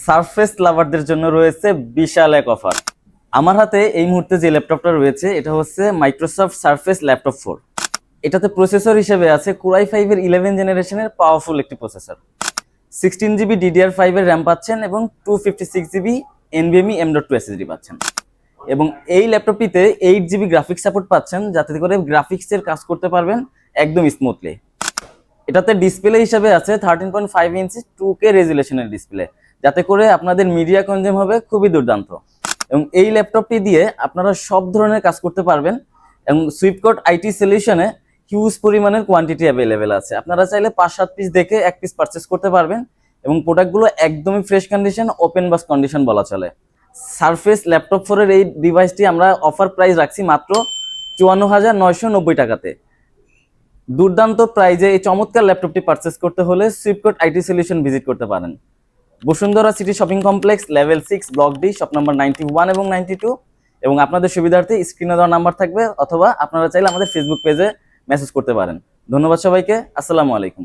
Surface লাভারদের জন্য রয়েছে বিশাল এক অফার। আমার হাতে এই মুহূর্তে যে ল্যাপটপটা রয়েছে এটা হচ্ছে মাইক্রোসফট সারফেস ল্যাপটপ 4। এটাতে প্রসেসর হিসেবে আছে কোরাই 5 এর 11 জেনারেশনের পাওয়ারফুল একটি প্রসেসর। 16 GB DDR5 এর র্যাম পাচ্ছেন এবং 256 GB NVMe M.2 SSD পাচ্ছেন। এবং এই ল্যাপটপটিতে 8 GB গ্রাফিক্স সাপোর্ট পাচ্ছেন, যাতে করে গ্রাফিক্সের কাজ করতে পারবেন একদম স্মুথলি। এটাতে ডিসপ্লে হিসেবে আছে 13.5 ইঞ্চি 2K রেজুলেশনের ডিসপ্লে, যাতে করে আপনাদের মিডিয়া কনজিউম হবে খুবই দুর্দান্ত। এবং এই ল্যাপটপটি দিয়ে আপনারা সব ধরনের কাজ করতে পারবেন। এবং সুইপকোড আইটি সলিউশনে হিউজ পরিমাণের কোয়ান্টিটি অ্যাভেলেবেল আছে। আপনারা চাইলে 5-7 পিস দেখে এক পিস পারচেস করতে পারবেন। এবং প্রোডাক্টগুলো একদমই fresh condition, open box condition বলা চলে। সারফেস ল্যাপটপ 4 এর এই ডিভাইসটি আমরা অফার প্রাইস রাখছি মাত্র 54,990 টাকাতে। দুর্দান্ত প্রাইজে এই চমৎকার ল্যাপটপটি পারচেস করতে হলে সুইপকোড আইটি সলিউশন ভিজিট করতে পারেন। Bashundhara city shopping complex, level 6, block D, shop number 91 এবং 92। এবং আপনাদের সুবিধার্থে স্ক্রিনে দেওয়া নাম্বার থাকবে, অথবা আপনারা চাইলে আমাদের ফেসবুক পেজে মেসেজ করতে পারেন। ধন্যবাদ সবাইকে। আসসালামু আলাইকুম।